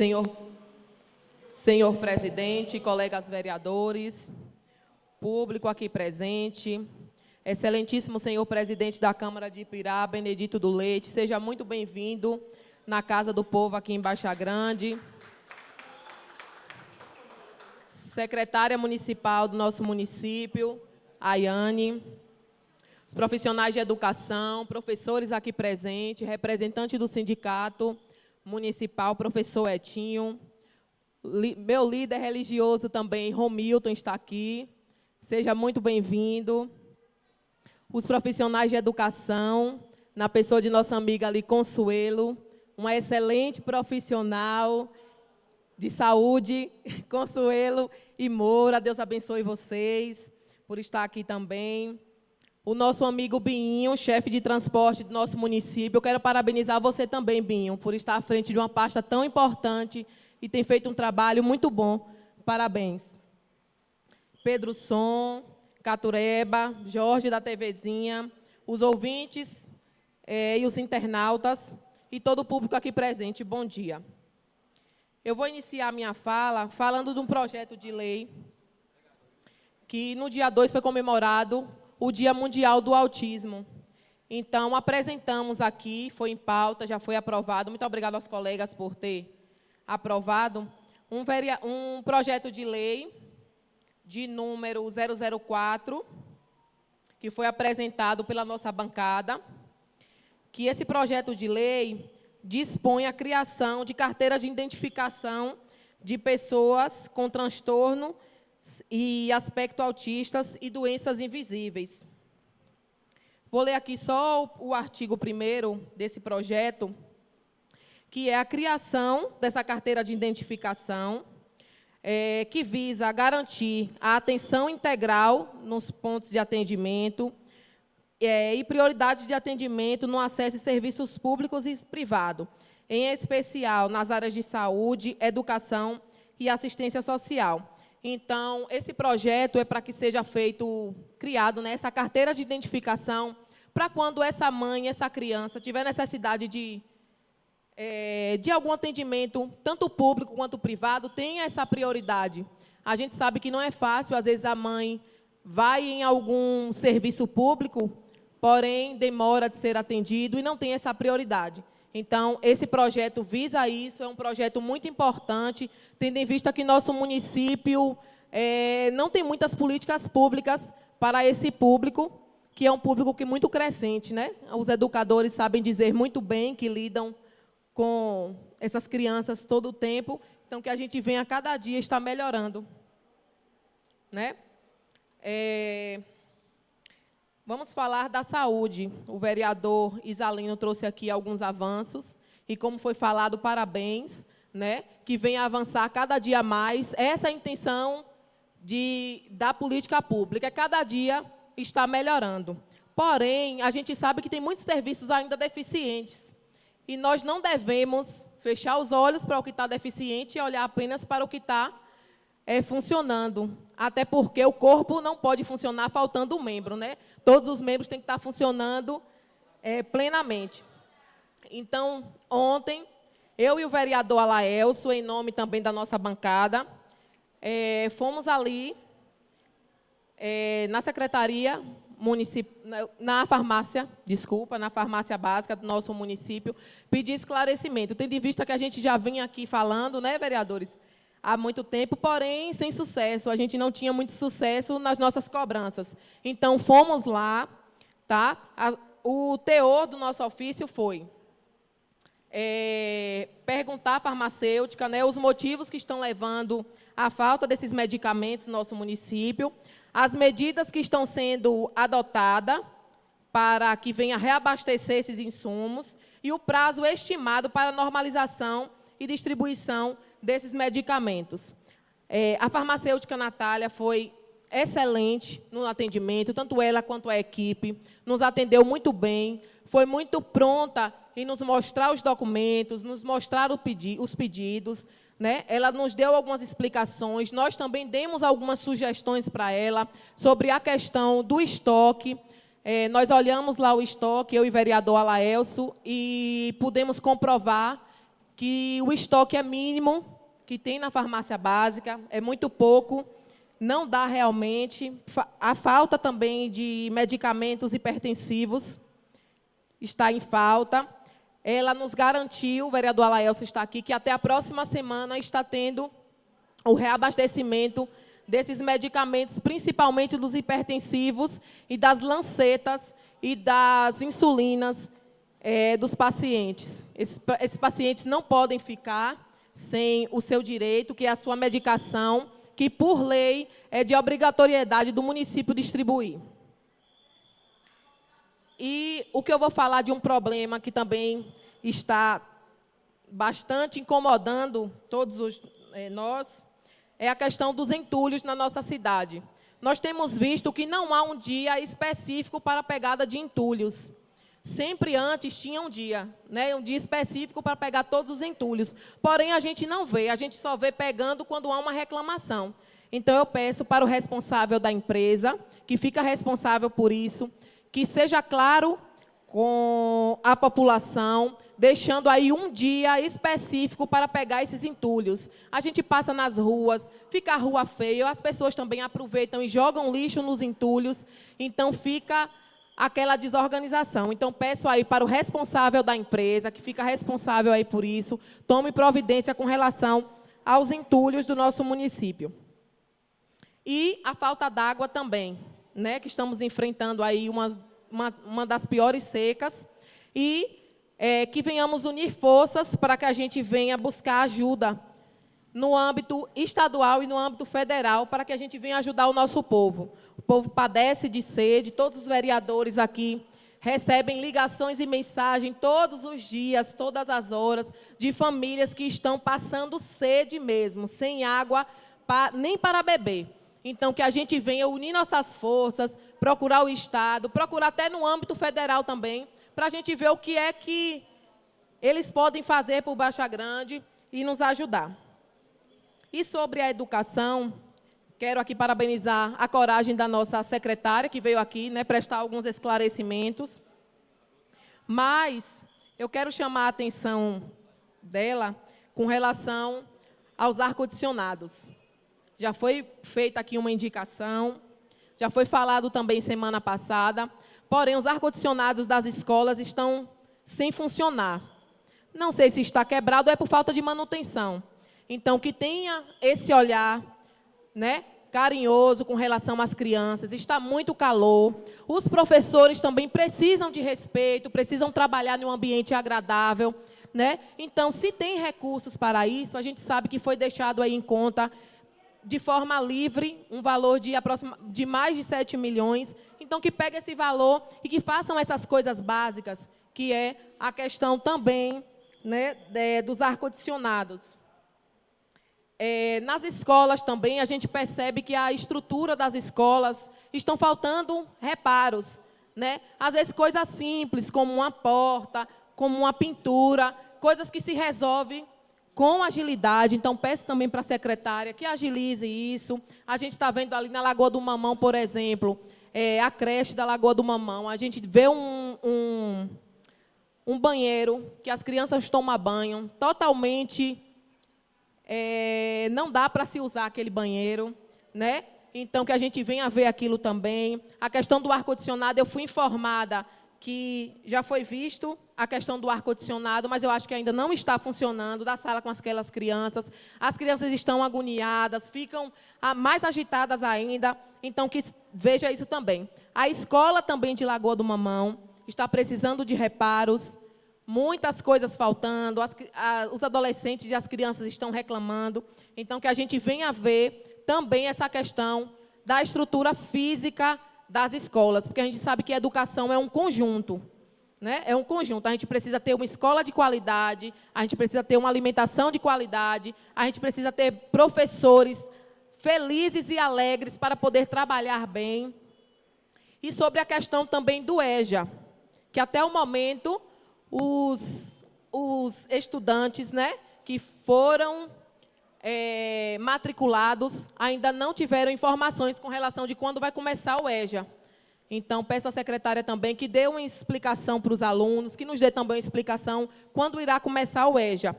Senhor, senhor presidente, colegas vereadores, público aqui presente, excelentíssimo senhor presidente da Câmara de Ipirá, Benedito do Leite, seja muito bem-vindo na Casa do Povo aqui em Baixa Grande. Secretária municipal do nosso município, Ayane, os profissionais de educação, professores aqui presentes, representante do sindicato municipal, professor Etinho, meu líder religioso também, Romilton, está aqui, seja muito bem-vindo. Os profissionais de educação, na pessoa de nossa amiga ali, Consuelo, uma excelente profissional de saúde, Consuelo e Moura, Deus abençoe vocês por estar aqui também. O nosso amigo Binho, chefe de transporte do nosso município, eu quero parabenizar você também, Binho, por estar à frente de uma pasta tão importante e tem feito um trabalho muito bom. Parabéns. Pedro Som, Catureba, Jorge da TVzinha, os ouvintes e os internautas e todo o público aqui presente, bom dia. Eu vou iniciar a minha fala falando de um projeto de lei que no dia 2 foi comemorado o Dia Mundial do Autismo. Então, apresentamos aqui, foi em pauta, já foi aprovado, muito obrigado aos colegas por ter aprovado, um projeto de lei de número 004, que foi apresentado pela nossa bancada, que esse projeto de lei dispõe a criação de carteira de identificação de pessoas com transtorno e aspecto autistas e doenças invisíveis. Vou ler aqui só o artigo 1º desse projeto, que é a criação dessa carteira de identificação, que visa garantir a atenção integral nos pontos de atendimento e prioridades de atendimento no acesso a serviços públicos e privados, em especial nas áreas de saúde, educação e assistência social. Então, esse projeto é para que seja criado essa carteira de identificação, para quando essa mãe, essa criança, tiver necessidade de algum atendimento, tanto público quanto privado, tenha essa prioridade. A gente sabe que não é fácil, às vezes a mãe vai em algum serviço público, porém demora de ser atendido e não tem essa prioridade. Então, esse projeto visa isso, é um projeto muito importante, tendo em vista que nosso município não tem muitas políticas públicas para esse público, que é um público que é muito crescente, né? Os educadores sabem dizer muito bem que lidam com essas crianças todo o tempo, então que a gente vem a cada dia estar melhorando, né? Vamos falar da saúde. O vereador Isalino trouxe aqui alguns avanços, e como foi falado, parabéns, né? Que venha avançar cada dia mais. Essa é a intenção da política pública, cada dia está melhorando. Porém, a gente sabe que tem muitos serviços ainda deficientes, e nós não devemos fechar os olhos para o que está deficiente e olhar apenas para o que está funcionando. Até porque o corpo não pode funcionar faltando um membro, né? Todos os membros têm que estar funcionando plenamente. Então, ontem, eu e o vereador Alaelso, em nome também da nossa bancada, fomos ali na Secretaria Municipal, na farmácia básica do nosso município, pedir esclarecimento, tendo em vista que a gente já vinha aqui falando, né, vereadores, há muito tempo, porém, sem sucesso. A gente não tinha muito sucesso nas nossas cobranças. Então, fomos lá, tá? O teor do nosso ofício foi perguntar à farmacêutica, né, os motivos que estão levando à falta desses medicamentos no nosso município, as medidas que estão sendo adotadas para que venha reabastecer esses insumos e o prazo estimado para normalização e distribuição desses medicamentos. A farmacêutica Natália foi excelente no atendimento, tanto ela quanto a equipe, nos atendeu muito bem, foi muito pronta em nos mostrar os documentos, nos mostrar os pedidos, né? Ela nos deu algumas explicações, nós também demos algumas sugestões para ela sobre a questão do estoque. Nós olhamos lá o estoque, eu e o vereador Alaelso, e pudemos comprovar que o estoque é mínimo, que tem na farmácia básica, é muito pouco, não dá realmente. A falta também de medicamentos hipertensivos está em falta. Ela nos garantiu, o vereador Alaelcio está aqui, que até a próxima semana está tendo o reabastecimento desses medicamentos, principalmente dos hipertensivos e das lancetas e das insulinas dos pacientes. Esses pacientes não podem ficar sem o seu direito, que é a sua medicação, que, por lei, é de obrigatoriedade do município distribuir. E o que eu vou falar de um problema que também está bastante incomodando todos nós, é a questão dos entulhos na nossa cidade. Nós temos visto que não há um dia específico para a pegada de entulhos. Sempre antes tinha um dia específico para pegar todos os entulhos. Porém, a gente não vê, a gente só vê pegando quando há uma reclamação. Então, eu peço para o responsável da empresa, que fica responsável por isso, que seja claro com a população, deixando aí um dia específico para pegar esses entulhos. A gente passa nas ruas, fica a rua feia, as pessoas também aproveitam e jogam lixo nos entulhos, então fica aquela desorganização. Então, peço aí para o responsável da empresa, que fica responsável aí por isso, tome providência com relação aos entulhos do nosso município. E a falta d'água também, que estamos enfrentando aí uma das piores secas, e que venhamos unir forças para que a gente venha buscar ajuda no âmbito estadual e no âmbito federal, para que a gente venha ajudar o nosso povo. O povo padece de sede, todos os vereadores aqui recebem ligações e mensagens todos os dias, todas as horas, de famílias que estão passando sede mesmo, sem água nem para beber. Então, que a gente venha unir nossas forças, procurar o Estado, procurar até no âmbito federal também, para a gente ver o que é que eles podem fazer por Baixa Grande e nos ajudar. E sobre a educação, quero aqui parabenizar a coragem da nossa secretária, que veio aqui prestar alguns esclarecimentos. Mas eu quero chamar a atenção dela com relação aos ar-condicionados. Já foi feita aqui uma indicação, já foi falado também semana passada, porém, os ar-condicionados das escolas estão sem funcionar. Não sei se está quebrado ou é por falta de manutenção. Então, que tenha esse olhar carinhoso com relação às crianças. Está muito calor. Os professores também precisam de respeito, precisam trabalhar em um ambiente agradável. Então, se tem recursos para isso, a gente sabe que foi deixado aí em conta de forma livre, um valor de mais de 7 milhões. Então, que pegue esse valor e que façam essas coisas básicas, que é a questão também dos ar-condicionados. Nas escolas também, a gente percebe que a estrutura das escolas estão faltando reparos. Às vezes, coisas simples, como uma porta, como uma pintura, coisas que se resolvem com agilidade. Então, peço também para a secretária que agilize isso. A gente está vendo ali na Lagoa do Mamão, por exemplo, a creche da Lagoa do Mamão. A gente vê um banheiro que as crianças tomam banho totalmente... não dá para se usar aquele banheiro, Então, que a gente venha ver aquilo também. A questão do ar-condicionado, eu fui informada que já foi visto a questão do ar-condicionado, mas eu acho que ainda não está funcionando, da sala com aquelas crianças. As crianças estão agoniadas, ficam mais agitadas ainda, então que veja isso também. A escola também de Lagoa do Mamão está precisando de reparos, muitas coisas faltando, os adolescentes e as crianças estão reclamando, então que a gente venha ver também essa questão da estrutura física das escolas, porque a gente sabe que a educação é um conjunto, É um conjunto. A gente precisa ter uma escola de qualidade, a gente precisa ter uma alimentação de qualidade, a gente precisa ter professores felizes e alegres para poder trabalhar bem. E sobre a questão também do EJA, que até o momento os estudantes que foram matriculados ainda não tiveram informações com relação de quando vai começar o EJA. Então, peço à secretária também que dê uma explicação para os alunos, que nos dê também uma explicação quando irá começar o EJA.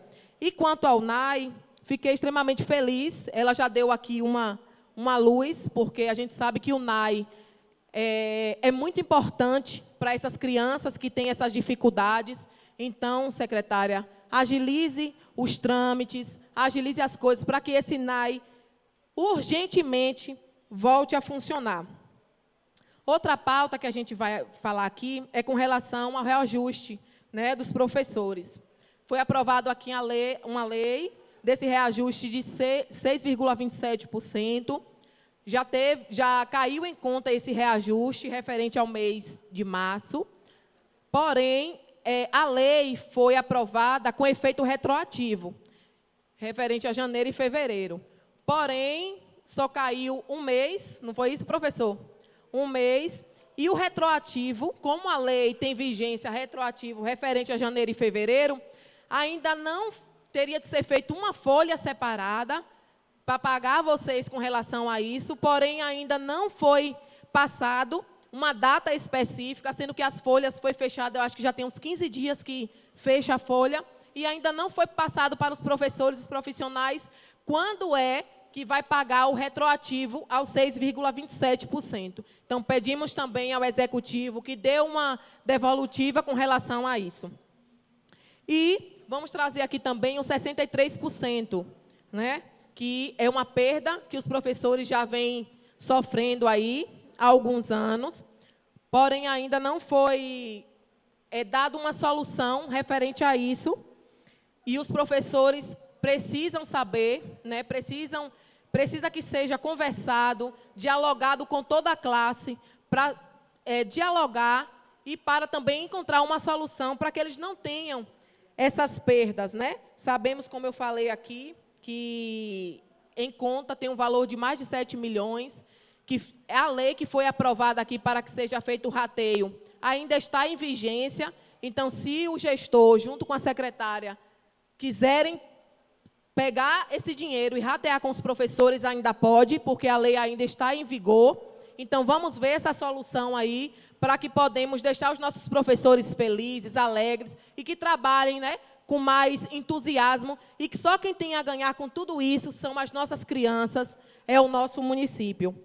E quanto ao NAI, fiquei extremamente feliz. Ela já deu aqui uma luz, porque a gente sabe que o NAI é muito importante para essas crianças que têm essas dificuldades. Então, secretária, agilize os trâmites, agilize as coisas para que esse NAI urgentemente volte a funcionar. Outra pauta que a gente vai falar aqui é com relação ao reajuste, né, dos professores. Foi aprovado aqui uma lei desse reajuste de 6,27%. Já caiu em conta esse reajuste referente ao mês de março. Porém, a lei foi aprovada com efeito retroativo, referente a janeiro e fevereiro. Porém, só caiu um mês, não foi isso, professor? Um mês. E o retroativo, como a lei tem vigência retroativo referente a janeiro e fevereiro, ainda não teria de ser feita uma folha separada para pagar vocês com relação a isso, porém ainda não foi passado uma data específica, sendo que as folhas foi fechada, eu acho que já tem uns 15 dias que fecha a folha, e ainda não foi passado para os professores e os profissionais quando é que vai pagar o retroativo aos 6,27%. Então, pedimos também ao Executivo que dê uma devolutiva com relação a isso. E vamos trazer aqui também o 63%, né, que é uma perda que os professores já vêm sofrendo aí há alguns anos, porém ainda não foi dada uma solução referente a isso, e os professores precisam saber, né, precisa que seja conversado, dialogado com toda a classe, para dialogar e para também encontrar uma solução para que eles não tenham essas perdas, né? Sabemos, como eu falei aqui, que em conta tem um valor de mais de 7 milhões, que a lei que foi aprovada aqui para que seja feito o rateio ainda está em vigência. Então, se o gestor, junto com a secretária, quiserem pegar esse dinheiro e ratear com os professores, ainda pode, porque a lei ainda está em vigor. Então, vamos ver essa solução aí, para que podemos deixar os nossos professores felizes, alegres, e que trabalhem, né, com mais entusiasmo, e que só quem tem a ganhar com tudo isso são as nossas crianças, é o nosso município.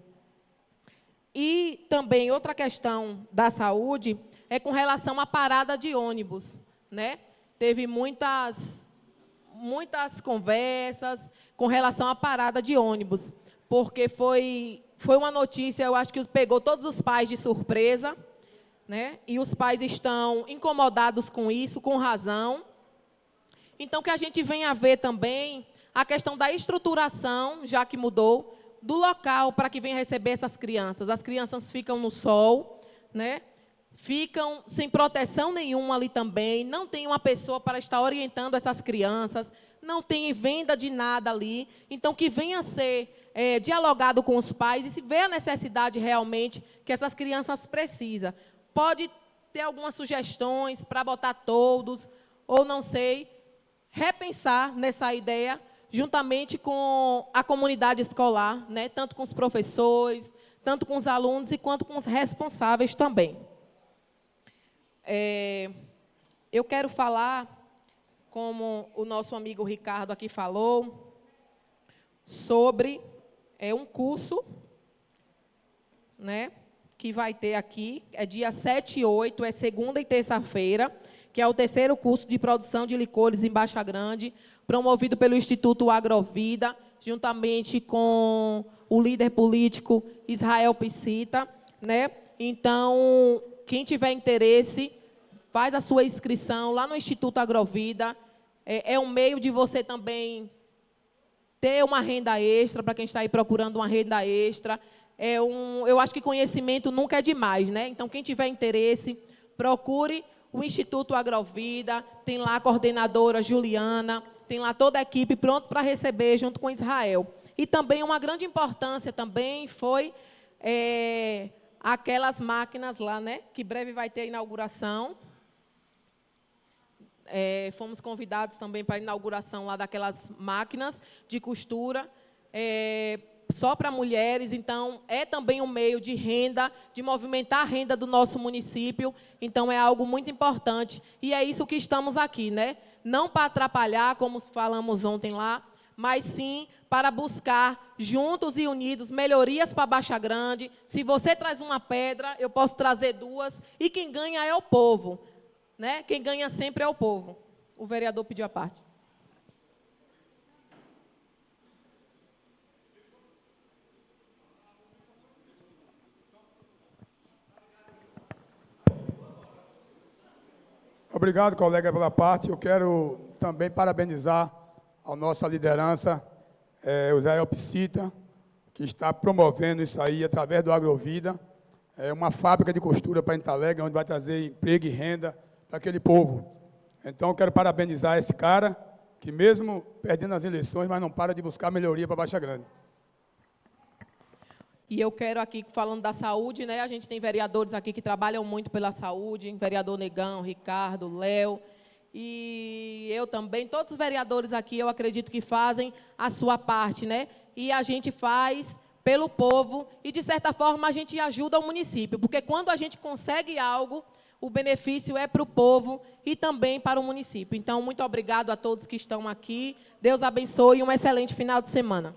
E também outra questão da saúde é com relação à parada de ônibus, né? Teve muitas conversas com relação à parada de ônibus, porque foi uma notícia, eu acho que pegou todos os pais de surpresa, né? E os pais estão incomodados com isso, com razão. Então, que a gente venha ver também a questão da estruturação, já que mudou, do local para que venha receber essas crianças. As crianças ficam no sol, né? Ficam sem proteção nenhuma ali também, não tem uma pessoa para estar orientando essas crianças, não tem venda de nada ali. Então, que venha ser dialogado com os pais e se vê a necessidade realmente que essas crianças precisam. Pode ter algumas sugestões para botar todos, ou não sei, repensar nessa ideia, juntamente com a comunidade escolar, né? Tanto com os professores, tanto com os alunos e quanto com os responsáveis também. Eu quero falar, como o nosso amigo Ricardo aqui falou, sobre um curso, né, que vai ter aqui, dia 7 e 8, é segunda e terça-feira, que é o terceiro curso de produção de licores em Baixa Grande, promovido pelo Instituto Agrovida, juntamente com o líder político Israel Piscita, né? Então, quem tiver interesse, faz a sua inscrição lá no Instituto Agrovida. É um meio de você também ter uma renda extra, para quem está aí procurando uma renda extra. Eu acho que conhecimento nunca é demais, né? Então, quem tiver interesse, procure o Instituto Agrovida, tem lá a coordenadora Juliana, tem lá toda a equipe pronta para receber, junto com Israel. E também uma grande importância também foi aquelas máquinas lá, né, que breve vai ter a inauguração. Fomos convidados também para a inauguração lá daquelas máquinas de costura, só para mulheres, então é também um meio de renda, de movimentar a renda do nosso município, então é algo muito importante, e é isso que estamos aqui, né? Não para atrapalhar, como falamos ontem lá, mas sim para buscar, juntos e unidos, melhorias para Baixa Grande. Se você traz uma pedra, eu posso trazer duas, e quem ganha é o povo, né? Quem ganha sempre é o povo. O vereador pediu a parte. Obrigado, colega, pela parte. Eu quero também parabenizar a nossa liderança, o Zé Psita, que está promovendo isso aí através do Agrovida. É uma fábrica de costura para Entra Alegre, onde vai trazer emprego e renda para aquele povo. Então, eu quero parabenizar esse cara, que mesmo perdendo as eleições, mas não para de buscar melhoria para Baixa Grande. E eu quero aqui, falando da saúde, né, a gente tem vereadores aqui que trabalham muito pela saúde, vereador Negão, Ricardo, Léo, e eu também, todos os vereadores aqui, eu acredito que fazem a sua parte, né? E a gente faz pelo povo e, de certa forma, a gente ajuda o município, porque quando a gente consegue algo, o benefício é para o povo e também para o município. Então, muito obrigado a todos que estão aqui. Deus abençoe e um excelente final de semana.